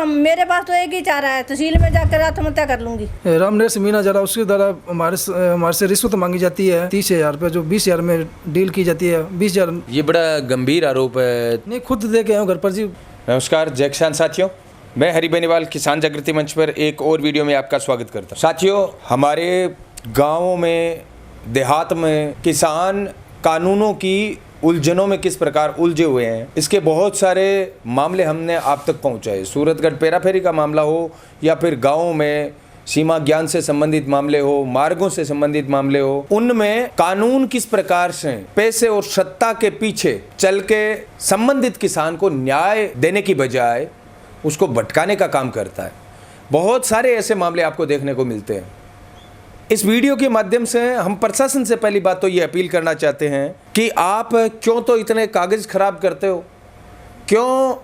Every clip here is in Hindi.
मेरे पास तो एक ही चारा है, तहसील में जाकर आत्महत्या कर लूंगी। रामनरेश मीना जरा उसके द्वारा हमारे से रिश्वत मांगी जाती है 30,000 रुपये, जो 20,000 में डील की जाती है। 20,000 ये बड़ा गंभीर आरोप है। नहीं, खुद दे के आए घर पर जी। नमस्कार जय किसान साथियों, मैं हरि बेनीवाल किसान जागृति मंच पर एक और वीडियो में आपका स्वागत करता हूँ। साथियों, हमारे गाँवों में देहात में किसान कानूनों की उलझनों में किस प्रकार उलझे हुए हैं, इसके बहुत सारे मामले हमने आप तक पहुंचाए। सूरतगढ़ पेराफेरी का मामला हो या फिर गाँवों में सीमा ज्ञान से संबंधित मामले हो, मार्गों से संबंधित मामले हो, उनमें कानून किस प्रकार से पैसे और सत्ता के पीछे चल के संबंधित किसान को न्याय देने की बजाय उसको भटकाने का काम करता है। बहुत सारे ऐसे मामले आपको देखने को मिलते हैं। इस वीडियो के माध्यम से हम प्रशासन से पहली बात तो ये अपील करना चाहते हैं कि आप क्यों तो इतने कागज खराब करते हो, क्यों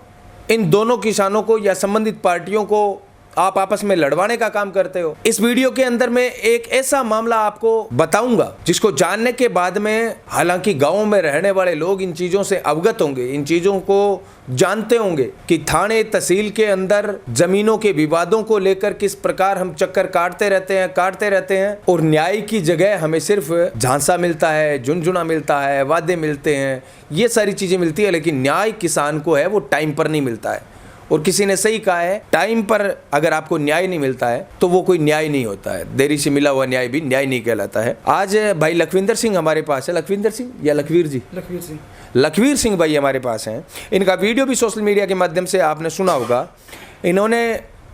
इन दोनों किसानों को या संबंधित पार्टियों को आप आपस में लड़वाने का काम करते हो। इस वीडियो के अंदर मैं एक ऐसा मामला आपको बताऊंगा जिसको जानने के बाद में, हालांकि गांवों में रहने वाले लोग इन चीजों से अवगत होंगे, इन चीजों को जानते होंगे कि थाने तहसील के अंदर जमीनों के विवादों को लेकर किस प्रकार हम चक्कर काटते रहते हैं और न्याय की जगह हमें सिर्फ झांसा मिलता है, झुनझुना मिलता है, वादे मिलते हैं, ये सारी चीजें मिलती है, लेकिन न्याय किसान को है वो टाइम पर नहीं मिलता है। और किसी ने सही कहा है, टाइम पर अगर आपको न्याय नहीं मिलता है तो वो कोई न्याय नहीं होता है। देरी से मिला हुआ न्याय भी न्याय नहीं कहलाता है। आज भाई लखविंदर सिंह हमारे पास है। लखविंदर सिंह या लखवीर जी? लखवीर सिंह भाई हमारे पास हैं। इनका वीडियो भी सोशल मीडिया के माध्यम से आपने सुना होगा। इन्होंने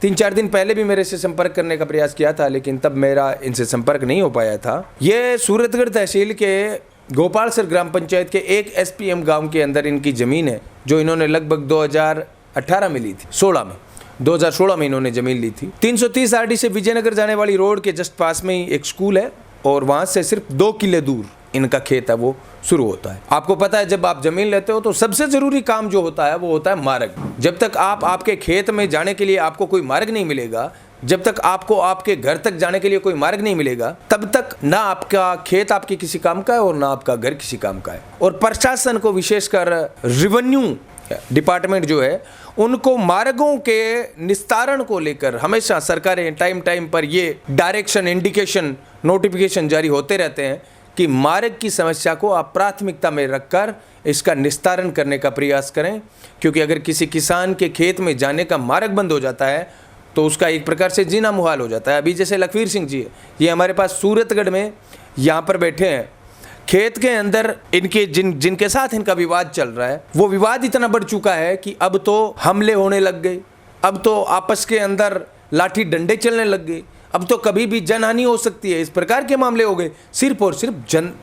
3-4 दिन पहले भी मेरे से संपर्क करने का प्रयास किया था, लेकिन तब मेरा इनसे संपर्क नहीं हो पाया था। ये सूरतगढ़ तहसील के गोपालसर ग्राम पंचायत के एक SPM गाँव के अंदर इनकी ज़मीन है, जो इन्होंने लगभग 2018 में ली थी। 2016 में इन्होंने जमीन ली थी। 330 RD से विजयनगर जाने वाली रोड के जस्ट पास में ही एक स्कूल है और वहां से सिर्फ 2 किले दूर इनका खेत है, वो शुरू होता है। आपको पता है, जब आप जमीन लेते हो तो सबसे जरूरी काम जो होता है वो होता है मार्ग। जब तक आपके खेत में जाने के लिए आपको कोई मार्ग नहीं मिलेगा, जब तक आपको आपके घर तक जाने के लिए कोई मार्ग नहीं मिलेगा, तब तक ना आपका खेत आपके किसी काम का है और ना आपका घर किसी काम का है। और प्रशासन को, विशेषकर रेवेन्यू डिपार्टमेंट जो है, उनको मार्गों के निस्तारण को लेकर हमेशा सरकारें टाइम पर ये डायरेक्शन, इंडिकेशन, नोटिफिकेशन जारी होते रहते हैं कि मार्ग की समस्या को आप प्राथमिकता में रखकर इसका निस्तारण करने का प्रयास करें। क्योंकि अगर किसी किसान के खेत में जाने का मार्ग बंद हो जाता है तो उसका एक प्रकार से जीना मुहाल हो जाता है। अभी जैसे लखवीर सिंह जी है, ये हमारे पास सूरतगढ़ में यहाँ पर बैठे हैं। खेत के अंदर इनके जिनके साथ इनका विवाद चल रहा है, वो विवाद इतना बढ़ चुका है कि अब तो हमले होने लग गए, अब तो आपस के अंदर लाठी डंडे चलने लग गए, अब तो कभी भी जनहानि हो सकती है। इस प्रकार के मामले हो गए सिर्फ और सिर्फ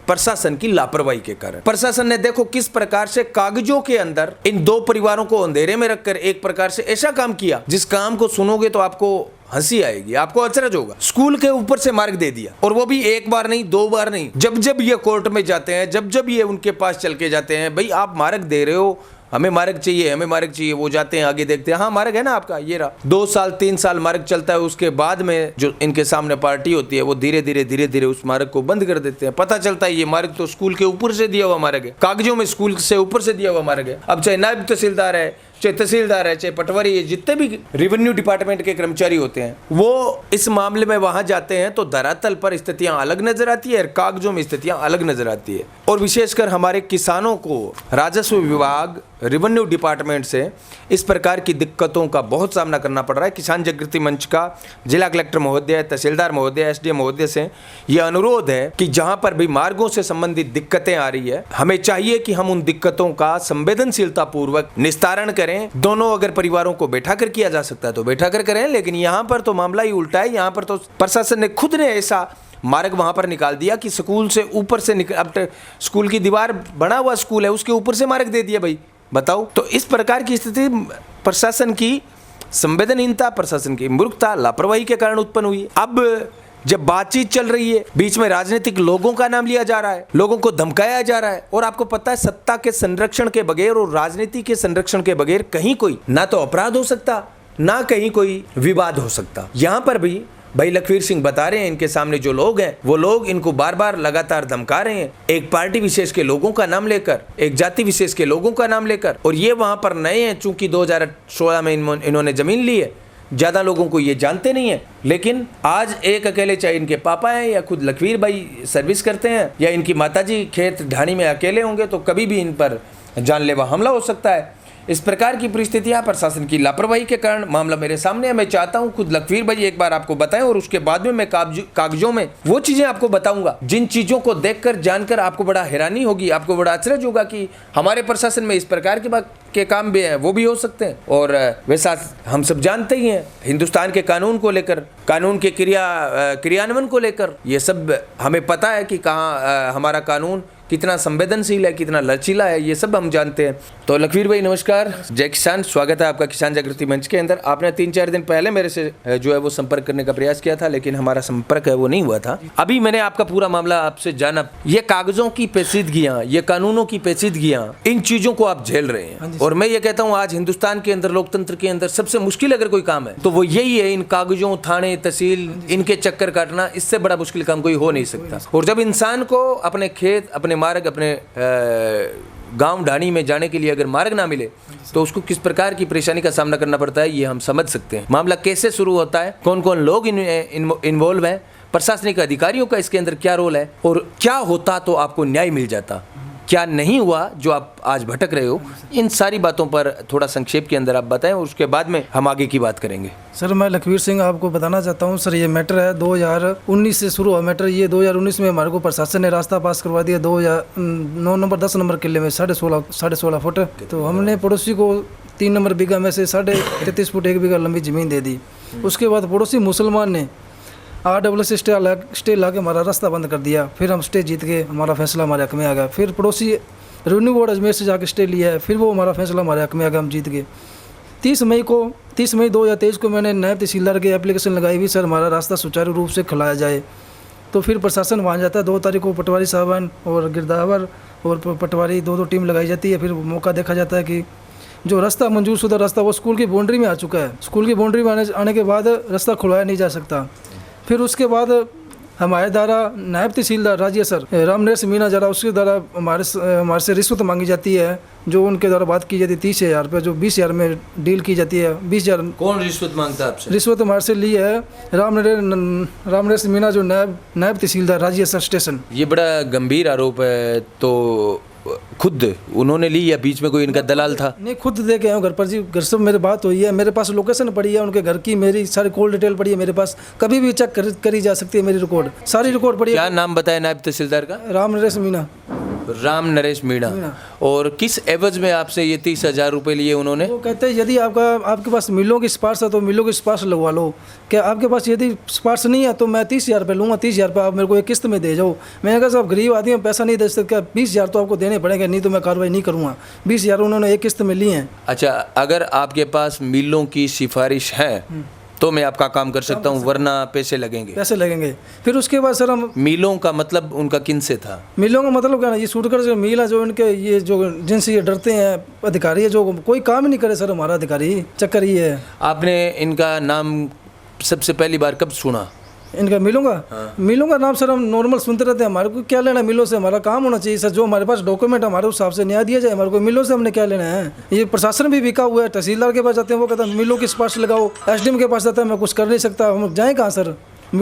प्रशासन की लापरवाही के कारण। प्रशासन ने देखो किस प्रकार से कागजों के अंदर इन 2 परिवारों को अंधेरे में रखकर एक प्रकार से ऐसा काम किया, जिस काम को सुनोगे तो आपको हंसी आएगी, आपको अचरज होगा। स्कूल के ऊपर से मार्ग दे दिया, और वो भी एक बार नहीं, 2 बार नहीं। जब ये कोर्ट में जाते हैं, जब ये उनके पास चल के जाते हैं, भाई आप मार्ग दे रहे हो, हमें मार्ग चाहिए, वो जाते हैं आगे, देखते हैं हाँ मार्ग है ना आपका, ये रहा। 2 साल 3 साल मार्ग चलता है। उसके बाद में जो इनके सामने पार्टी होती है वो धीरे धीरे उस मार्ग को बंद कर देते हैं। पता चलता है ये मार्ग तो स्कूल के ऊपर से दिया हुआ मार्ग है, कागजों में स्कूल से ऊपर से दिया हुआ मार्ग है। अब चाहे नायब तहसीलदार है, चाहे तहसीलदार है, चाहे पटवारी है, जितने भी रेवेन्यू डिपार्टमेंट के कर्मचारी होते हैं, वो इस मामले में वहां जाते हैं तो धरातल पर स्थितियां अलग नजर आती है और कागजों में स्थितियां अलग नजर आती है। और विशेषकर हमारे किसानों को राजस्व विभाग, रेवेन्यू डिपार्टमेंट से इस प्रकार की दिक्कतों का बहुत सामना करना पड़ रहा है। किसान जागृति मंच का जिला कलेक्टर महोदय, तहसीलदार महोदय, SDM महोदय से यह अनुरोध है कि जहां पर भी मार्गों से संबंधित दिक्कतें आ रही है, हमें चाहिए कि हम उन दिक्कतों का संवेदनशीलता पूर्वक निस्तारण करें। दोनों अगर परिवारों को बैठा कर किया जा सकता है तो बैठा कर करें, लेकिन यहाँ पर तो मामला ही उल्टा है। यहाँ पर तो प्रशासन ने खुद ने ऐसा मार्ग वहां पर निकाल दिया कि स्कूल से ऊपर से अब स्कूल की दीवार बना हुआ स्कूल है, उसके ऊपर से मार्ग दे दिया। भाई बताओ, तो इस प्रकार की स्थिति प्रशासन की संवेदनहीनता, प्रशासन की मूर्खता, लापरवाही के कारण उत्पन्न हुई। अब जब बातचीत चल रही है, बीच में राजनीतिक लोगों का नाम लिया जा रहा है, लोगों को धमकाया जा रहा है, और आपको पता है सत्ता के संरक्षण के बगैर और राजनीति के संरक्षण के बगैर कहीं कोई ना तो अपराध हो सकता, ना कहीं कोई विवाद हो सकता। यहाँ पर भी भाई लखवीर सिंह बता रहे हैं, इनके सामने जो लोग हैं वो लोग इनको बार बार लगातार धमका रहे हैं, एक पार्टी विशेष के लोगों का नाम लेकर, एक जाति विशेष के लोगों का नाम लेकर। और ये वहां पर नए हैं, चूंकि 2016 में इन्होंने जमीन ली है, ज़्यादा लोगों को ये जानते नहीं है। लेकिन आज एक अकेले, चाहे इनके पापा हैं या खुद लखवीर भाई सर्विस करते हैं या इनकी माताजी खेत ढाणी में अकेले होंगे, तो कभी भी इन पर जानलेवा हमला हो सकता है। इस प्रकार की परिस्थितियां प्रशासन की लापरवाही के कारण मामला मेरे सामने है। मैं चाहता हूं खुद लखवीर भाई एक बार आपको बताएं और उसके बाद में मैं कागजों में वो चीजें आपको बताऊंगा जिन चीजों को देखकर जानकर आपको बड़ा हैरानी होगी, आपको बड़ा अचरज होगा कि हमारे प्रशासन में इस प्रकार के काम भी हैं, वो भी हो सकते हैं। और वैसा हम सब जानते ही हैं, हिंदुस्तान के कानून को लेकर, कानून के क्रियान्वयन को लेकर ये सब हमें पता है कि कहाँ हमारा कानून कितना संवेदनशील है, कितना लचीला है, ये सब हम जानते हैं। तो लखवीर भाई नमस्कार, जय किसान, स्वागत है आपका किसान जागृति मंच के अंदर। आपने 3-4 दिन पहले मेरे से जो है वो संपर्क करने का प्रयास किया था, लेकिन हमारा संपर्क है वो नहीं हुआ था। अभी मैंने आपका पूरा मामला आपसे जाना। ये कागजों की पेचीदगियां, ये कानूनों की पेचीदगियां, इन चीजों को आप झेल रहे हैं। और मैं ये कहता हूँ आज हिंदुस्तान के अंदर, लोकतंत्र के अंदर सबसे मुश्किल अगर कोई काम है तो वो यही है, इन कागजों, थाने, तहसील, इनके चक्कर काटना। इससे बड़ा मुश्किल काम कोई हो नहीं सकता। और जब इंसान को अपने खेत, अपने मार्ग, अपने गांव ढाणी में जाने के लिए अगर मार्ग ना मिले तो उसको किस प्रकार की परेशानी का सामना करना पड़ता है, ये हम समझ सकते हैं। मामला कैसे शुरू होता है, कौन कौन लोग इन्वॉल्व हैं, प्रशासनिक अधिकारियों का इसके अंदर क्या रोल है, और क्या होता तो आपको न्याय मिल जाता, क्या नहीं हुआ जो आप आज भटक रहे हो, इन सारी बातों पर थोड़ा संक्षेप के अंदर आप बताएं और उसके बाद में हम आगे की बात करेंगे। सर मैं लखवीर सिंह आपको बताना चाहता हूँ। सर ये मैटर है 2019 से शुरू हुआ मैटर। ये 2019 में हमारे को प्रशासन ने रास्ता पास करवा दिया 9 नंबर 10 नंबर किले में 16.5 फुट। तो हमने पड़ोसी को 3 नंबर बीघा में से 33.5 फुट 1 बीघा लंबी ज़मीन दे दी। उसके बाद पड़ोसी मुसलमान ने RSS स्टे ला के हमारा रास्ता बंद कर दिया। फिर हम स्टे जीत गए, हमारा फैसला हमारे हक में आ गया। फिर पड़ोसी रेवेन्यू बोर्ड अजमेर से जाके स्टे लिया है, फिर वो हमारा फैसला हमारे हक में आ गया, हम जीत गए। 30 मई 2023 को मैंने नायब तहसीलदार की एप्लीकेशन लगाई हुई, सर हमारा रास्ता सुचारू रूप से खुलाया जाए। तो फिर प्रशासन वहाँ जाता है। 2 तारीख को पटवारी साहबान और गिरदावर और पटवारी 2 टीम लगाई जाती है। फिर मौका देखा जाता है कि जो रास्ता मंजूर शुदा रास्ता वो स्कूल की बाउंड्री में आ चुका है। स्कूल की बाउंड्री में आने के बाद रास्ता खुलवाया नहीं जा सकता। फिर उसके बाद हमारे द्वारा नायब तहसीलदार राज्य सर रामनरेश मीणा जरा उसके द्वारा हमारे से रिश्वत मांगी जाती है, जो उनके द्वारा बात की जाती है 30,000 रुपये, जो 20,000 में डील की जाती है। 20,000 कौन रिश्वत मांगता है आपसे? रिश्वत हमारे से ली है रामनरेश मीणा, जो नायब तहसीलदार राज्य सर स्टेशन। ये बड़ा गंभीर आरोप है। तो खुद उन्होंने ली या बीच में कोई इनका दलाल था? नहीं, खुद दे के आया हूँ घर पर जी। घर से मेरी बात हुई है, मेरे पास लोकेशन पड़ी है उनके घर की, मेरी सारी कॉल डिटेल पड़ी है मेरे पास, कभी भी चेक करी जा सकती है मेरी रिकॉर्ड, सारी रिकॉर्ड पड़ी है। क्या नाम बताया नायब तहसीलदार का? रामनरेश मीणा। रामनरेश मीणा। और किस एवज में आपसे ये 30,000 रुपये लिए उन्होंने? वो कहते हैं यदि आपके पास मिलों की सिफारिश है तो मिलों की सिफारिश लगवा लो। क्या आपके पास यदि सिफारिश नहीं है तो मैं 30,000 रुपये लूँगा, 30,000 रुपये आप मेरे को एक किस्त में दे जाओ। मैंने कहा साहब गरीब आदमी में पैसा नहीं दे सकते, 20,000 तो आपको देने पड़ेंगे, नहीं तो मैं कार्रवाई नहीं करूँगा। 20,000 उन्होंने एक किस्त में लिए हैं। अच्छा, अगर आपके पास मिलों की सिफारिश है तो मैं आपका काम कर सकता हूँ, वरना पैसे लगेंगे। फिर उसके बाद सर हम मिलों का मतलब उनका किन से था? मिलों का मतलब क्या ना, ये सूटकर जो मिल है, जो इनके ये जो जिनसे ये डरते हैं अधिकारी है, जो कोई काम ही नहीं करे सर हमारा अधिकारी, चक्कर ये है। आपने इनका नाम सबसे पहली बार कब सुना? इनका मिलों का नाम सर हम नॉर्मल सुनते रहते हैं। हमारे को क्या लेना मिलों से, हमारा काम होना चाहिए सर, जो हमारे पास डॉक्यूमेंट हमारे उस हिसाब से न्याय दिया जाए। हमारे को मिलों से हमने क्या लेना है? ये प्रशासन भी बिका हुआ है। तहसीलदार के पास जाते हैं, वो कहता है मिलों की सिफारिश लगाओ। SDM के पास जाता है, मैं कुछ कर नहीं सकता, हम जाएँ कहाँ सर?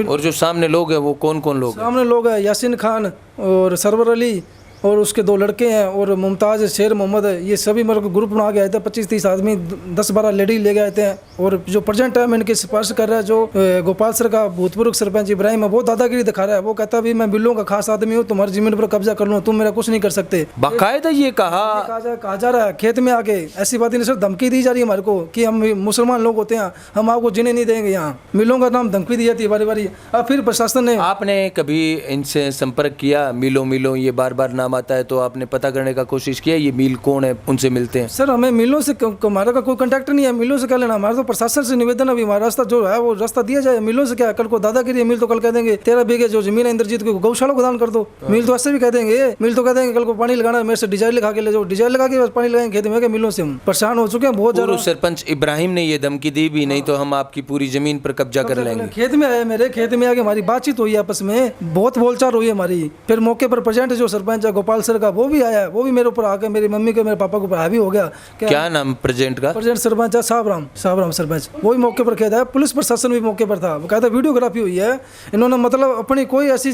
और जो सामने लोग हैं वो कौन कौन लोग हैं? सामने लोग हैं यासीन खान और सरवर अली और उसके 2 लड़के हैं और मुमताज़ शेर मोहम्मद। ये सभी मेरे को ग्रुप बना के आए थे, 25-30 आदमी, 10-12 लेडी ले गए थे। और जो प्रेजेंट टाइम इनकी सिफारिश कर रहा है, जो गोपाल सर का भूतपूर्व सरपंच इब्राहिम है, वो दादागिरी दिखा रहा है। वो कहता है मैं बिल्लों का खास आदमी हूँ, तुम्हारी जमीन पर कब्जा कर लूँ, तुम मेरा कुछ नहीं कर सकते। बाकायदा ये कहा जा रहा है खेत में आके। ऐसी बात नहीं सर, धमकी दी जा रही है हमारे को कि हम मुसलमान लोग होते हैं, हम आपको जीने नहीं देंगे। यहाँ मिलों का नाम धमकी दी जाती है बारी बारी। अब फिर प्रशासन ने, आपने कभी इनसे संपर्क किया? मिलो ये बार बार नाम नाम आता है, तो आपने पता करने का कोशिश किया ये मिल कौन है, उनसे मिलते हैं? सर हमें मिलों से हमारा का कोई कांटेक्ट नहीं है, मिलों से क्या लेना, हमारा तो प्रशासन से निवेदन है अभी हमारा रास्ता जो है वो रास्ता दिया जाए। मिलों से क्या है, कल को दादागिरी है, मिल तो कल कह देंगे 13 बीघे जो जमीन है इंद्रजीत को गौशाला को दान कर दो। मिल तो ऐसे भी कह देंगे, मिल तो कह देंगे कल को पानी लगाना मेरे से डिजाइन लिखा के ले जाओ, डिजाइन लगा के बस पानी लगाएंगे खेत में। मिलों से हम परेशान हो चुके हैं बहुत ज्यादा। सरपंच इब्राहिम ने ये धमकी दी भी, नहीं तो हम आपकी पूरी जमीन पर कब्जा कर लेंगे। खेत में आए, मेरे खेत में आके हमारी बातचीत हुई आपस में, बहुत बोलचाल हुई हमारी। फिर मौके पर प्रेजेंट जो सरपंच है गोपाल सर का वो भी आया, वो भी मेरे ऊपर आके मेरी मम्मी के मेरे पापा के ऊपर हावी हो गया। क्या नाम प्रेजेंट का? प्रेजेंट सरपंच है साहब राम सरपंच, वो भी मौके पर खेत है। पुलिस प्रशासन भी मौके पर था, वो कहता वीडियोग्राफी हुई है। इन्होंने मतलब अपनी कोई ऐसी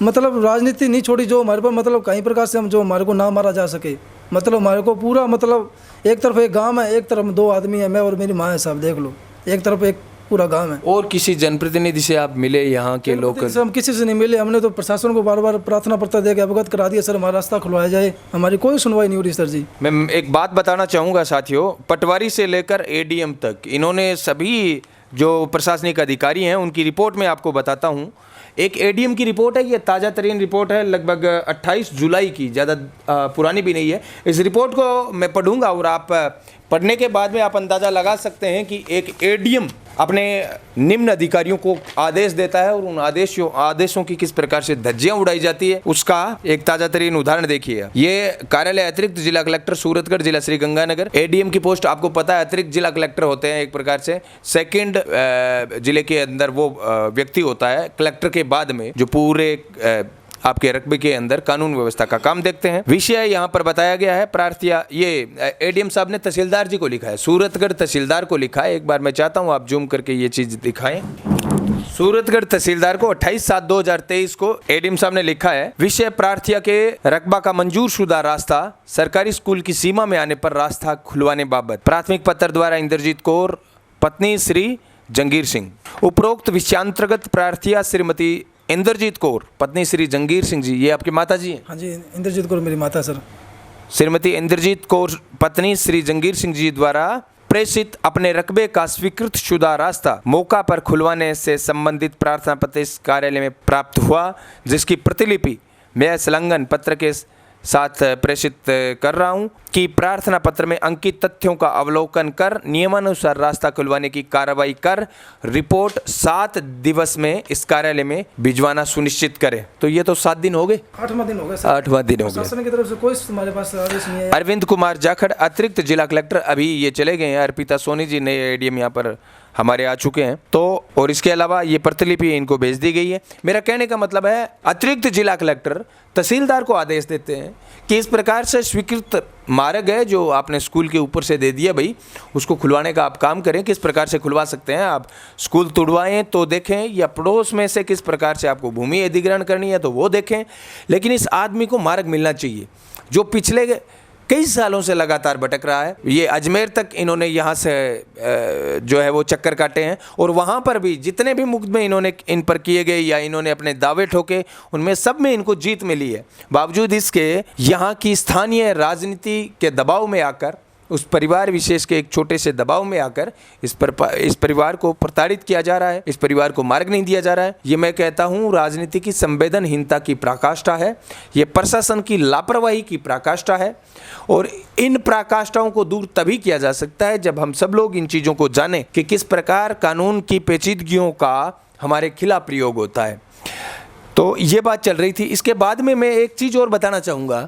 मतलब राजनीति नहीं छोड़ी जो हमारे पर मतलब कहीं प्रकार से हम जो हमारे को ना मारा जा सके। मतलब हमारे को पूरा मतलब एक तरफ एक गांव है, एक तरफ 2 आदमी है, मैं और मेरी माँ है साहब, देख लो एक तरफ एक पूरा गांव है। और किसी जनप्रतिनिधि से आप मिले यहाँ के लोग? हम किसी से नहीं मिले, हमने तो प्रशासन को बार बार प्रार्थना पत्र दे के अवगत करा दिया सर हमारा रास्ता खुलवाया जाए, हमारी कोई सुनवाई नहीं हो रही सर जी। मैं एक बात बताना चाहूँगा साथियों, पटवारी से लेकर एडीएम तक इन्होंने सभी जो प्रशासनिक अधिकारी हैं उनकी रिपोर्ट में आपको बताता हूँ। एक एडीएम की रिपोर्ट है, ये ताज़ा तरीन रिपोर्ट है, लगभग 28 जुलाई की, ज़्यादा पुरानी भी नहीं है। इस रिपोर्ट को मैं पढ़ूंगा और आप पढ़ने के बाद में आप अंदाज़ा लगा सकते हैं कि एक एडीएम अपने निम्न अधिकारियों को आदेश देता है और उन आदेशों की किस प्रकार से धज्जियां उड़ाई जाती है, उसका एक ताज़ा तरीन उदाहरण देखिए। ये कार्यालय अतिरिक्त जिला कलेक्टर सूरतगढ़, जिला श्री गंगानगर। एडीएम की पोस्ट आपको पता है अतिरिक्त जिला कलेक्टर होते हैं, एक प्रकार से सेकंड जिले के अंदर वो व्यक्ति होता है कलेक्टर के बाद में, जो पूरे आपके रकबे के अंदर कानून व्यवस्था का काम देखते हैं। विषय यहाँ पर बताया गया है प्रार्थिया, ये एडीएम साहब ने तहसीलदार जी को लिखा है, सूरतगढ़ तहसीलदार को लिखा है। एक बार मैं चाहता हूँ आप जूम करके ये चीज़ दिखाएं। सूरतगढ़ तहसीलदार को 28/7/2023 को एडीएम साहब ने लिखा है, विषय प्रार्थिया के रकबा का मंजूर शुदा रास्ता सरकारी स्कूल की सीमा में आने पर रास्ता खुलवाने बाबत प्राथमिक पत्र द्वारा इंद्रजीत कौर पत्नी श्री जंगीर सिंह। उपरोक्त विषयांतर्गत प्रार्थिया श्रीमती इंद्रजीत कौर पत्नी श्री जंगीर सिंह जी, ये आपकी माता जी हैं? हाँ जी, इंद्रजीत कौर मेरी माता सर। श्रीमती इंद्रजीत कौर पत्नी श्री जंगीर सिंह जी द्वारा प्रेषित अपने रकबे का स्वीकृत शुदा रास्ता मौका पर खुलवाने से संबंधित प्रार्थना पत्र इस कार्यालय में प्राप्त हुआ, जिसकी प्रतिलिपि मैं संलग्न पत्र के साथ प्रेषित कर रहा हूं कि प्रार्थना पत्र में अंकित तथ्यों का अवलोकन कर नियमानुसार रास्ता खुलवाने की कार्रवाई कर रिपोर्ट 7 दिवस में इस कार्यालय में भिजवाना सुनिश्चित करें। तो ये तो 7 दिन हो गए, 8वां दिन हो गया सर। 8वां दिन हो गया। शासन की तरफ से कोई हमारे पास आदेश नहीं है। अरविंद कुमार जाखड़ अतिरिक्त जिला कलेक्टर, अभी ये चले गए हैं। अर्पिता सोनी जी नए एडीएम यहाँ पर हमारे आ चुके हैं, तो और इसके अलावा ये प्रतिलिपि इनको भेज दी गई है। मेरा कहने का मतलब है अतिरिक्त जिला कलेक्टर तहसीलदार को आदेश देते हैं कि इस प्रकार से स्वीकृत मार्ग है जो आपने स्कूल के ऊपर से दे दिया, भाई उसको खुलवाने का आप काम करें, किस प्रकार से खुलवा सकते हैं आप। स्कूल तुड़वाएं तो देखें, या पड़ोस में से किस प्रकार से आपको भूमि अधिग्रहण करनी है तो वो देखें, लेकिन इस आदमी को मार्ग मिलना चाहिए जो पिछले कई सालों से लगातार भटक रहा है। ये अजमेर तक इन्होंने यहाँ से जो है वो चक्कर काटे हैं, और वहाँ पर भी जितने भी मुकदमे इन्होंने इन पर किए गए या इन्होंने अपने दावे ठोके, उनमें सब में इनको जीत मिली है। बावजूद इसके यहाँ की स्थानीय राजनीति के दबाव में आकर, उस परिवार विशेष के एक छोटे से दबाव में आकर इस परिवार को प्रताड़ित किया जा रहा है, इस परिवार को मार्ग नहीं दिया जा रहा है। ये मैं कहता हूँ राजनीति की संवेदनहीनता की पराकाष्ठा है, ये प्रशासन की लापरवाही की पराकाष्ठा है, और इन पराकाष्ठाओं को दूर तभी किया जा सकता है जब हम सब लोग इन चीज़ों को जानें कि किस प्रकार कानून की पेचीदगियों का हमारे खिलाफ प्रयोग होता है। तो ये बात चल रही थी। इसके बाद में मैं एक चीज़ और बताना चाहूँगा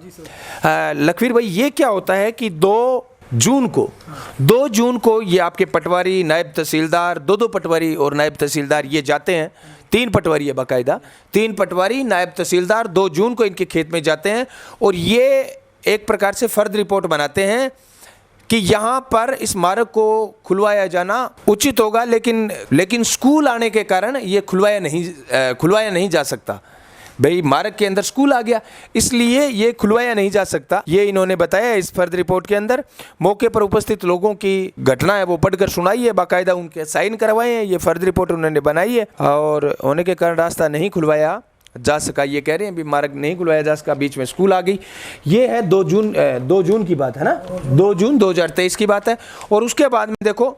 लखवीर भाई, ये क्या होता है कि 2 जून को ये आपके पटवारी, नायब तहसीलदार, 2 पटवारी और नायब तहसीलदार ये जाते हैं, 3 पटवारी है बाकायदा, 3 पटवारी नायब तहसीलदार 2 जून को इनके खेत में जाते हैं, और ये एक प्रकार से फर्द रिपोर्ट बनाते हैं कि यहाँ पर इस मार्ग को खुलवाया जाना उचित होगा, लेकिन स्कूल आने के कारण ये खुलवाया नहीं जा सकता। भाई मार्ग के अंदर स्कूल आ गया, इसलिए ये खुलवाया नहीं जा सकता। ये इन्होंने बताया इस फर्द रिपोर्ट के अंदर। मौके पर उपस्थित लोगों की घटना है वो पढ़कर सुनाई है, बाकायदा उनके साइन करवाए हैं, ये फर्द रिपोर्ट उन्होंने बनाई है, और होने के कारण रास्ता नहीं खुलवाया जा सका। ये कह रहे हैं भी मार्ग नहीं खुलवाया जा सका, बीच में स्कूल आ गई। ये है 2 जून की बात है ना, 2 जून 2023 की बात है। और उसके बाद में देखो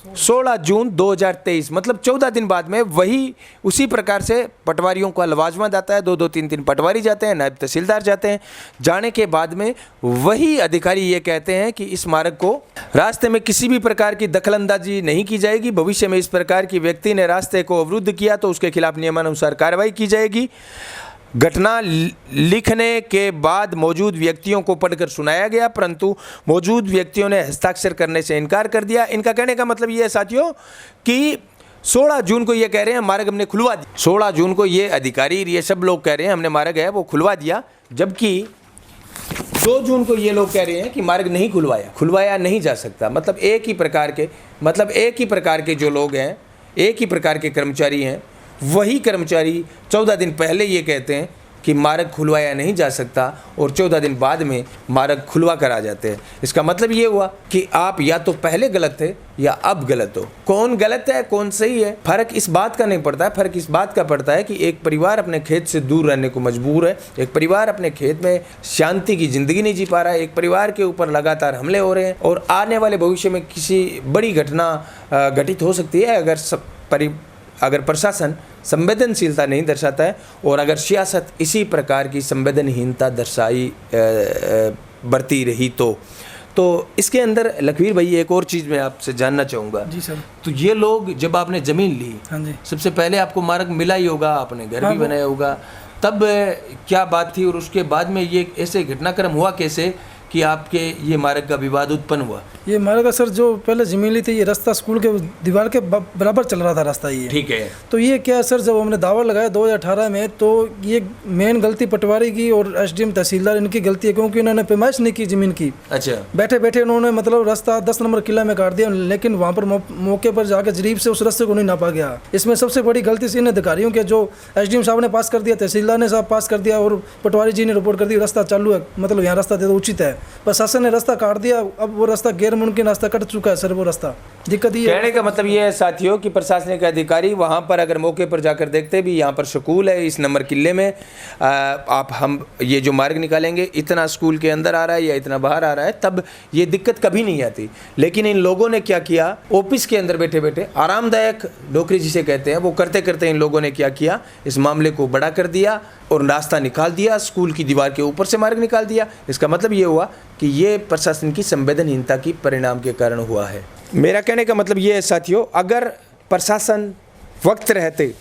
16 जून 2023, मतलब 14 दिन बाद में वही उसी प्रकार से पटवारियों का लवाजमा जाता है, 2-2 3-3 पटवारी जाते हैं, नायब तहसीलदार जाते हैं। जाने के बाद में वही अधिकारी ये कहते हैं कि इस मार्ग को रास्ते में किसी भी प्रकार की दखलंदाजी नहीं की जाएगी। भविष्य में इस प्रकार की व्यक्ति ने रास्ते को अवरुद्ध किया तो उसके खिलाफ नियमानुसार कार्रवाई की जाएगी। घटना लिखने के बाद मौजूद व्यक्तियों को पढ़कर सुनाया गया, परंतु मौजूद व्यक्तियों ने हस्ताक्षर करने से इनकार कर दिया। इनका कहने का मतलब ये है साथियों कि 16 जून को ये कह रहे हैं मार्ग हमने खुलवा दिया। 16 जून को ये अधिकारी, ये सब लोग कह रहे हैं हमने मार्ग है वो खुलवा दिया, जबकि 2 जून को ये लोग कह रहे हैं कि मार्ग नहीं खुलवाया नहीं जा सकता। मतलब एक ही प्रकार के जो लोग हैं, एक ही प्रकार के कर्मचारी हैं, वही कर्मचारी 14 दिन पहले ये कहते हैं कि मार्ग खुलवाया नहीं जा सकता और 14 दिन बाद में मार्ग खुलवा कर आ जाते हैं। इसका मतलब ये हुआ कि आप या तो पहले गलत थे या अब गलत हो। कौन गलत है कौन सही है, फर्क इस बात का नहीं पड़ता है। फर्क इस बात का पड़ता है कि एक परिवार अपने खेत से दूर रहने को मजबूर है, एक परिवार अपने खेत में शांति की जिंदगी नहीं जी पा रहा है, एक परिवार के ऊपर लगातार हमले हो रहे हैं और आने वाले भविष्य में किसी बड़ी घटना घटित हो सकती है अगर प्रशासन संवेदनशीलता नहीं दर्शाता है और अगर सियासत इसी प्रकार की संवेदनहीनता बरती रही तो इसके अंदर लखवीर भाई एक और चीज़ मैं आपसे जानना चाहूँगा। जी सर। तो ये लोग जब आपने ज़मीन ली, हाँ जी, सबसे पहले आपको मार्ग मिला ही होगा, आपने घर भी बनाया होगा, तब क्या बात थी और उसके बाद में ये ऐसे घटनाक्रम हुआ कैसे कि आपके ये मार्ग का विवाद उत्पन्न हुआ? ये मार्ग का सर जो पहले जमीन ली थी, ये रास्ता स्कूल के दीवार के बराबर चल रहा था रास्ता ये। ठीक है। तो ये क्या सर, जब हमने दावा लगाया 2018 में, तो ये मेन गलती पटवारी की और एसडीएम तहसीलदार इनकी गलती है, क्योंकि इन्होंने पैमाइश नहीं की ज़मीन की। अच्छा। बैठे बैठे उन्होंने मतलब रास्ता 10 नंबर किला में काट दिया, लेकिन वहाँ पर मौके पर जाकर जरीब से उस रास्ते को नहीं नापा गया। इसमें सबसे बड़ी गलती इन अधिकारियों के, जो एसडीएम साहब ने पास कर दिया, तहसीलदार ने साहब पास कर दिया और पटवारी जी ने रिपोर्ट कर दी रास्ता चालू है, मतलब यहाँ रास्ता दे तो उचित है। प्रशासन ने रास्ता काट दिया, अब वो रास्ता गैर मुमकिन रास्ता कट चुका है सर। वो रास्ता दिक्कत ये कहने का मतलब ये है साथियों कि प्रशासनिक अधिकारी वहाँ पर अगर मौके पर जाकर देखते भी यहाँ पर स्कूल है, इस नंबर किले में हम ये जो मार्ग निकालेंगे इतना स्कूल के अंदर आ रहा है या इतना बाहर आ रहा है, तब ये दिक्कत कभी नहीं आती। लेकिन इन लोगों ने क्या किया, ऑफिस के अंदर बैठे बैठे आरामदायक नौकरी जिसे कहते हैं वो करते करते इन लोगों ने क्या किया, इस मामले को बड़ा कर दिया और रास्ता निकाल दिया, स्कूल की दीवार के ऊपर से मार्ग निकाल दिया। इसका मतलब ये हुआ कि ये प्रशासन की संवेदनहीनता की परिणाम के कारण हुआ है। मेरा कहने का मतलब ये है साथियों, अगर प्रशासन वक्त रहते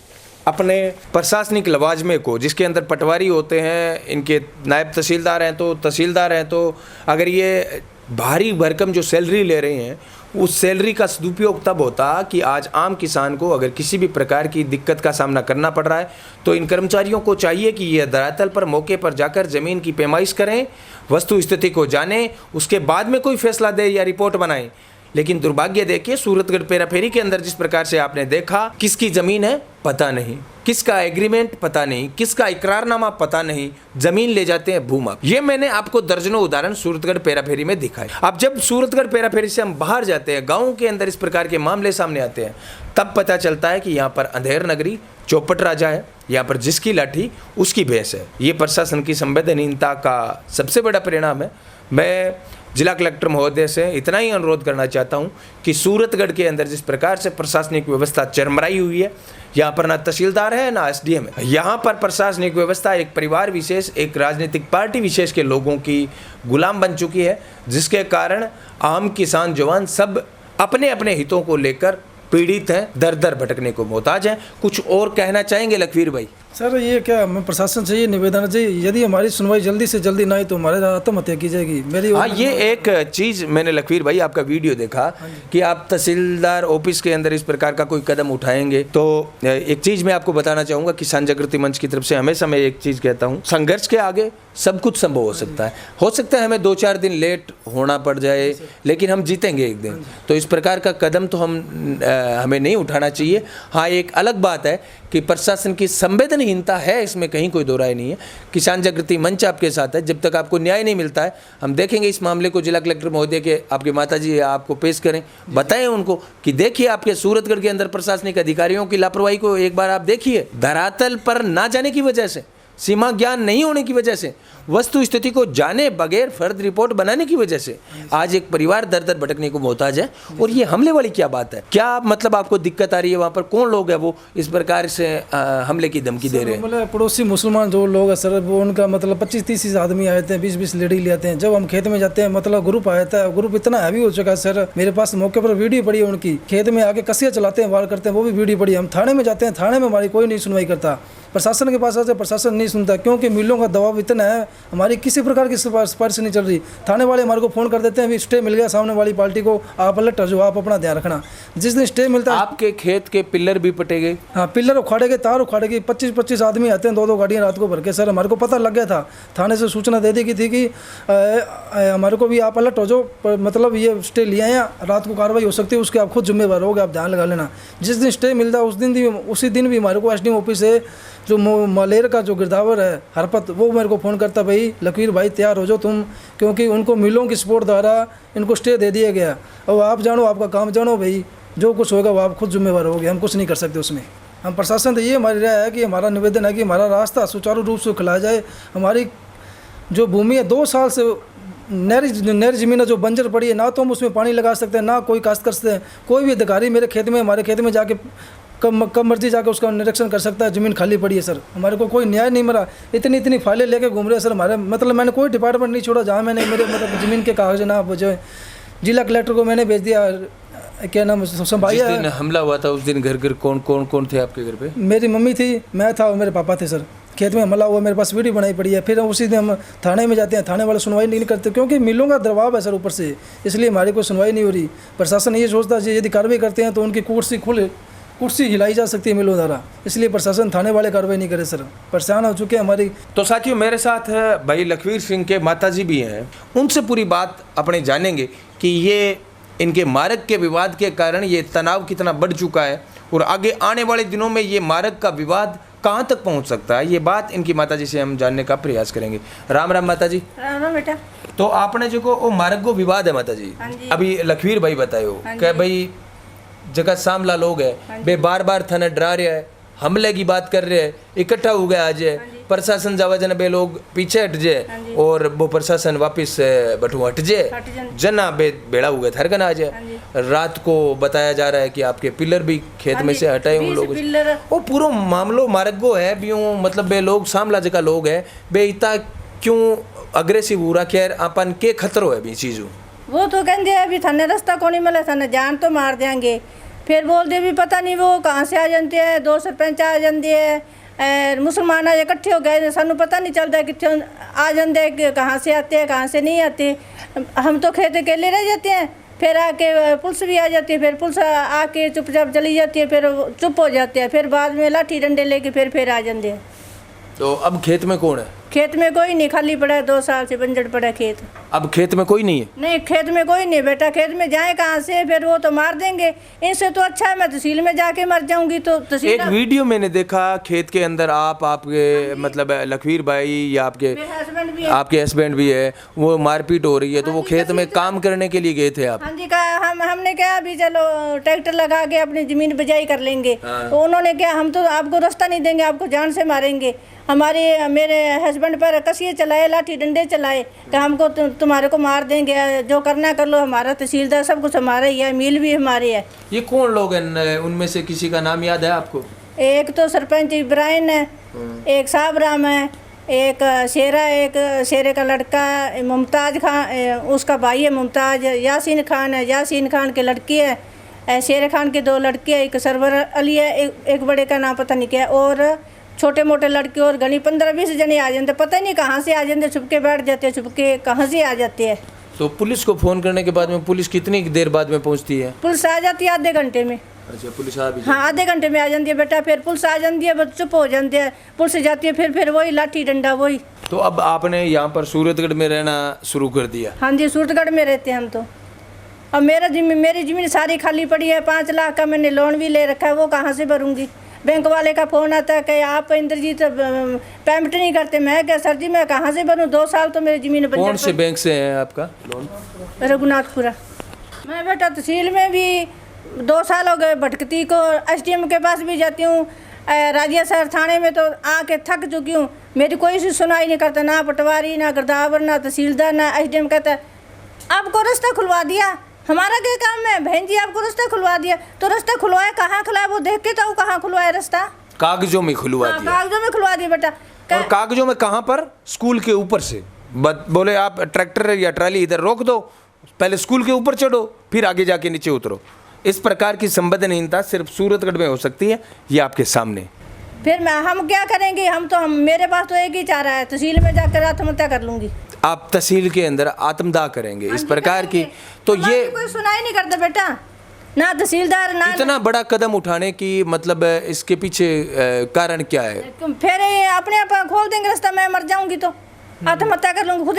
अपने प्रशासनिक लवाजमे को, जिसके अंदर पटवारी होते हैं, इनके नायब तहसीलदार हैं तो तहसीलदार हैं, तो अगर ये भारी भरकम जो सैलरी ले रहे हैं उस सैलरी का सदुपयोग तब होता कि आज आम किसान को अगर किसी भी प्रकार की दिक्कत का सामना करना पड़ रहा है तो इन कर्मचारियों को चाहिए कि ये धरातल पर मौके पर जाकर ज़मीन की पैमाइश करें, वस्तु स्थिति को जानें, उसके बाद में कोई फैसला दे या रिपोर्ट बनाएं। लेकिन दुर्भाग्य देखिए, सूरतगढ़ पेराफेरी के अंदर जिस प्रकार से आपने देखा, किसकी ज़मीन है पता नहीं, किसका एग्रीमेंट पता नहीं, किसका इकरारनामा पता नहीं, जमीन ले जाते हैं भूमाप। ये मैंने आपको दर्जनों उदाहरण सूरतगढ़ पेराफेरी में दिखाए। अब जब सूरतगढ़ पेराफेरी से हम बाहर जाते हैं, गाँव के अंदर इस प्रकार के मामले सामने आते हैं, तब पता चलता है कि यहाँ पर अंधेर नगरी चौपट राजा है, यहाँ पर जिसकी लाठी उसकी भैंस है। ये प्रशासन की संवेदनहीनता का सबसे बड़ा परिणाम है। मैं जिला कलेक्टर महोदय से इतना ही अनुरोध करना चाहता हूँ कि सूरतगढ़ के अंदर जिस प्रकार से प्रशासनिक व्यवस्था चरमराई हुई है, यहाँ पर ना तहसीलदार है ना एसडीएम है, यहाँ पर प्रशासनिक व्यवस्था एक परिवार विशेष, एक राजनीतिक पार्टी विशेष के लोगों की गुलाम बन चुकी है, जिसके कारण आम किसान जवान सब अपने अपने हितों को लेकर पीड़ित हैं, दर दर भटकने को मोहताज हैं। कुछ और कहना चाहेंगे लखवीर भाई? सर ये क्या, मैं प्रशासन से ये निवेदन चाहिए, यदि हमारी सुनवाई जल्दी से जल्दी ना हो तो हमारे आत्महत्या की जाएगी मेरी। हाँ, ये एक चीज़ मैंने लखवीर भाई आपका वीडियो देखा कि आप तहसीलदार ऑफिस के अंदर इस प्रकार का कोई कदम उठाएंगे, तो एक चीज़ मैं आपको बताना चाहूँगा, किसान जागृति मंच की तरफ से हमेशा मैं एक चीज़ कहता हूँ, संघर्ष के आगे सब कुछ संभव हो सकता है हमें 2-4 दिन लेट होना पड़ जाए, लेकिन हम जीतेंगे एक दिन। तो इस प्रकार का कदम तो हमें नहीं उठाना चाहिए। हाँ, एक अलग बात है कि प्रशासन की संवेदनहीनता है, इसमें कहीं कोई दो राय नहीं है। किसान जागृति मंच आपके साथ है, जब तक आपको न्याय नहीं मिलता है हम देखेंगे इस मामले को जिला कलेक्टर महोदय के, आपके माताजी आपको पेश करें, बताएं उनको कि देखिए आपके सूरतगढ़ के अंदर प्रशासनिक अधिकारियों की लापरवाही को एक बार आप देखिए। धरातल पर ना जाने की वजह से, सीमा ज्ञान नहीं होने की वजह से वस्तु स्थिति को जाने बगैर फर्द रिपोर्ट बनाने की वजह से आज एक परिवार दर दर भटकने को मोहताज है। और ये हमले वाली क्या बात है, क्या मतलब आपको दिक्कत आ रही है? वहाँ पर कौन लोग है वो इस प्रकार से हमले की धमकी दे रहे हैं? मतलब पड़ोसी मुसलमान जो लोग है सर, वो उनका मतलब 25-30 आदमी आए थे, 20-20 लेडी ले आते हैं। जब हम खेत में जाते हैं मतलब ग्रुप आया था, ग्रुप इतना हैवी हो चुका है सर, मेरे पास मौके पर वीडियो पड़ी है उनकी, खेत में आके कसिया चलाते हैं, वार करते हैं, वो भी वीडियो पड़ी है। हम थाने में जाते हैं, थाने में हमारी कोई नहीं सुनवाई करता, प्रशासन के पास आते प्रशासन नहीं सुनता, क्योंकि मिलों का दबाव इतना है, हमारी किसी प्रकार की सिफारिश नहीं चल रही। थाने वाले हमारे को फ़ोन कर देते हैं, अभी स्टे मिल गया सामने वाली पार्टी को, आप अलर्ट हो जाओ, आप अपना ध्यान रखना। जिस दिन स्टे मिलता है, आपके खेत के पिलर भी पटे गए? हाँ, पिलर उखाड़े गए, तार उखाड़े गए, 25-25 आदमी आते हैं, 2-2 गाड़ियाँ रात को भर के। सर हमारे को पता लग गया था, थाने से सूचना दे दी गई थी कि हमारे को भी आप अलर्ट हो जाओ, मतलब ये स्टे लिया है, रात को कार्रवाई हो सकती है, उसके आप खुद जिम्मेवार होगे, आप ध्यान लगा लेना। जिस दिन स्टे मिलता है उसी दिन भी हमारे को एसडीएम ऑफिस से जो मलेर का जो गिरदावर है हरपत, वो मेरे को फ़ोन करता, भाई लकीर भाई तैयार हो जाओ तुम, क्योंकि उनको मिलों की सपोर्ट द्वारा इनको स्टे दे दिया गया। और आप जानो, आपका काम जानो भाई, जो कुछ होगा वो आप खुद जिम्मेवार होगे, हम कुछ नहीं कर सकते उसमें। हम प्रशासन तो ये हमारी राय है कि हमारा निवेदन है कि हमारा रास्ता सुचारू रूप से खुला जाए। हमारी जो भूमि है 2 साल से नहरी ज़मीन है जो बंजर पड़ी है, ना तो हम उसमें पानी लगा सकते हैं, ना कोई काश्त कर सकते हैं। कोई भी अधिकारी मेरे खेत में, हमारे खेत में जाके कब मर्जी जाके उसका निरीक्षण कर सकता है, ज़मीन खाली पड़ी है सर, हमारे को कोई न्याय नहीं मिला। इतनी फाइलें लेके घूम रहे हैं सर हमारे, मतलब मैंने कोई डिपार्टमेंट नहीं छोड़ा जहाँ मैंने मेरे मतलब ज़मीन के कागज ना जो जिला कलेक्टर को मैंने भेज दिया, क्या नाम संभालिया। जिस दिन हमला हुआ था उस दिन घर घर कौन थे आपके घर पे? मेरी मम्मी थी, मैं था और मेरे पापा थे सर। खेत में हमला हुआ, मेरे पास वीडियो बनाई पड़ी है। फिर उसी दिन हम थाने में जाते हैं, थाने वाले सुनवाई नहीं करते, क्योंकि मिलों का दबाव है सर ऊपर से, इसलिए हमारी कोई सुनवाई नहीं हो रही। प्रशासन ये सोचता है यदि कार्रवाई करते हैं तो उनकी कुर्सी हिलाई जा सकती है मिलों द्वारा, इसलिए प्रशासन थाने वाले कार्रवाई नहीं करे सर, परेशान हो चुके हैं हमारी। तो साथियों, मेरे साथ भाई लखवीर सिंह के माताजी भी हैं, उनसे पूरी बात अपने जानेंगे कि ये इनके मार्ग के विवाद के कारण ये तनाव कितना बढ़ चुका है और आगे आने वाले दिनों में ये मार्ग का विवाद कहाँ तक पहुँच सकता है, ये बात इनकी माताजी से हम जानने का प्रयास करेंगे। राम राम माताजी। राम राम बेटा। तो आपने जो वो मार्ग को विवाद है माताजी, अभी लखवीर भाई बताए हो क्या भाई जगह सामला लोग है, वे बार बार थाना डरा रहे हैं, हमले की बात कर रहे हैं, इकट्ठा हो गया आज प्रशासन जावा जन बे लोग पीछे हट जाए और वो प्रशासन वापस बटू हट जाए, जना बे बेड़ा हुआ थरकन आ जाए। रात को बताया जा रहा है कि आपके पिलर भी खेत में से हटाए उन लोगों से, वो पूरा मामलो मार्गो है भी मतलब बे लोग सामला जगह लोग है, बे इतना क्यों अग्रेसिव हो रहा, खैर अपन के खतरो है भी चीज़ों? वो तो कहते हैं अभी थाने रास्ता को नहीं मिला, थाने जान तो मार देंगे, फिर बोल दे भी पता नहीं वो कहाँ से आ जाते हैं, 2 सरपंच आ जाते हैं, मुसलमान आज इकट्ठे हो गए, सानू पता नहीं चलता कितने आ जाते, कहाँ से आते हैं कहाँ से नहीं आते। हम तो खेत अकेले रह जाते हैं, फिर आके पुलिस भी आ जाती है, फिर पुलिस आके चुपचाप चली जाती है, फिर चुप हो जाते हैं, फिर बाद में लाठी डंडे लेके फिर आ जाते हैं। तो अब खेत में कौन है? खेत में कोई नहीं, खाली पड़ा है, 2 साल से बंजर पड़ा है खेत। अब खेत में कोई नहीं है? नहीं, खेत में कोई नहीं बेटा, खेत में जाए कहाँ से, फिर वो तो मार देंगे, इनसे तो अच्छा है मैं तहसील में जाके मर जाऊंगी। तो तहसील एक वीडियो मैंने देखा खेत के अंदर आपके मतलब लखवीर भाई या आपके हस्बैंड भी है, वो मारपीट हो रही है, तो वो खेत में काम करने के लिए गए थे आप? हाँ जी, कहा हमने कहा अभी चलो ट्रैक्टर लगा के अपनी जमीन बिजाई कर लेंगे। तो उन्होंने कहा हम तो आपको रास्ता नहीं देंगे, आपको जान से मारेंगे। मेरे हस्बैंड पर कसिए चलाए, लाठी डंडे चलाए कि हमको तुम्हारे को मार देंगे, जो करना कर लो, हमारा तहसीलदार सब कुछ हमारा ही है, मिल भी हमारी है। ये कौन लोग हैं, उनमें से किसी का नाम याद है आपको? एक तो सरपंच इब्राहिम है, एक साबराम है, एक शेरा, एक शेरे का लड़का मुमताज़ खान, उसका भाई है मुमताज़, यासीन खान है, यासीन खान की लड़की है, शेर खान के 2 लड़के हैं, एक सरवर अली है, एक बड़े का नाम पता नहीं क्या, और छोटे मोटे लड़के और गणी 15-20 जने आ जाते, पता नहीं कहाँ से आ जाते, छुपके बैठ जाते, छुपके कहाँ से आ जाते हैं। तो पुलिस को फ़ोन करने के बाद में पुलिस कितनी देर बाद में पहुँचती है? पुलिस आ जाती है आधे घंटे में। अच्छा, पुलिस आ भी? हाँ, आधे घंटे में आ जाती है बेटा, फिर पुलिस आ जाती है, बस चुप हो जाते हैं, पुलिस जाती है, फिर वही लाठी डंडा वही। तो अब आपने यहाँ पर सूरतगढ़ में रहना शुरू कर दिया? हाँ जी, सूरतगढ़ में रहते हैं हम तो। अब मेरी ज़मीन सारी खाली पड़ी है, 5 लाख का मैंने लोन भी ले रखा है, वो कहाँ से भरूंगी? बैंक वाले का फ़ोन आता है कि आप इंद्रजीत पेमेंट नहीं करते। मैं क्या सर जी मैं कहाँ से भरूँ, 2 साल तो मेरी ज़मीन बंजर। कौन से बैंक से है आपका लोन? रघुनाथपुरा। मैं बेटा तहसील में भी 2 साल हो गए भटकती को। एसडीएम के पास भी जाती हूँ, राजिया शहर थाने में तो आके थक चुकी हूँ, मेरी कोई सी सुनाई नहीं करता, ना पटवारी, ना गिरदावर, ना तहसीलदार, ना एसडीएम। कहता है आपको रास्ता खुलवा दिया, हमारा क्या काम है बहन जी, आपको रास्ता खुलवा दिया। तो रास्ता खुलवाया कहाँ खुलवाया, वो देख के तो कहाँ खुलवाया रास्ता, कागजों में खुलवा हाँ, दिया। कागजों में खुलवा दिया बेटा। और कागजों में कहाँ पर? स्कूल के ऊपर से बोले आप ट्रैक्टर या ट्राली इधर रोक दो, पहले स्कूल के ऊपर चढ़ो, फिर आगे जाके नीचे उतरो। इस प्रकार की संवेदनहीनता सिर्फ सूरतगढ़ में हो सकती है, ये आपके सामने। फिर हम क्या करेंगे, हम मेरे पास तो एक ही चारा है, तहसील में जाकर आत्महत्या कर लूंगी। आप तहसील के अंदर आत्मदाह करेंगे इस प्रकार की, तो ये कोई सुनाई नहीं करता बेटा, ना तहसीलदार ना। इतना बड़ा कदम उठाने की मतलब इसके पीछे कारण क्या है? फिर ये अपने आप खोल देंगे रास्ता, मैं मर जाऊंगी तो आत्महत्या कर लूंगी, खुद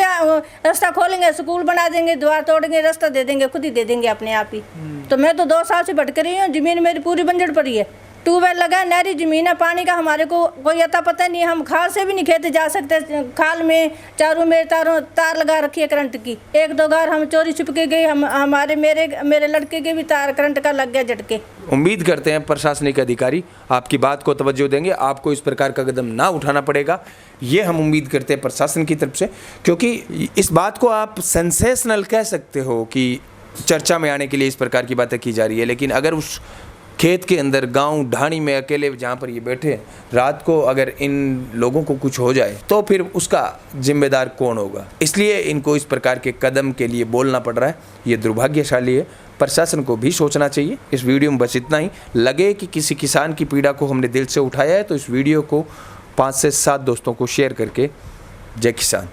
रास्ता खोलेंगे, स्कूल बना देंगे, द्वार तोड़ेंगे, रास्ता दे देंगे, खुद ही दे देंगे अपने आप ही। तो मैं तो 2 साल से भटक रही हूँ, जमीन मेरी पूरी बंजर पड़ी है, ट्यूबवेल लगा है, नहरी जमीन है, पानी का हमारे को कोई अता पता नहीं है, हम खाल से भी नहीं खेते जा सकते। खाल में चारों में तार लगा रखी है करंट की, 1-2 बार हम चोरी छुप के गए, हमारे मेरे लड़के के भी तार करंट का लग गया झटके। उम्मीद करते हैं प्रशासनिक अधिकारी आपकी बात को तवज्जो देंगे, आपको इस प्रकार का कदम ना उठाना पड़ेगा, ये हम उम्मीद करते हैं प्रशासन की तरफ से। क्योंकि इस बात को आप सेंसेशनल कह सकते हो कि चर्चा में आने के लिए इस प्रकार की बातें की जा रही है, लेकिन अगर उस खेत के अंदर गांव ढाणी में अकेले जहाँ पर ये बैठे हैं, रात को अगर इन लोगों को कुछ हो जाए तो फिर उसका जिम्मेदार कौन होगा? इसलिए इनको इस प्रकार के कदम के लिए बोलना पड़ रहा है, ये दुर्भाग्यशाली है। प्रशासन को भी सोचना चाहिए। इस वीडियो में बस इतना ही। लगे कि किसी किसान की पीड़ा को हमने दिल से उठाया है तो इस वीडियो को 5 से 7 दोस्तों को शेयर करके जय किसान।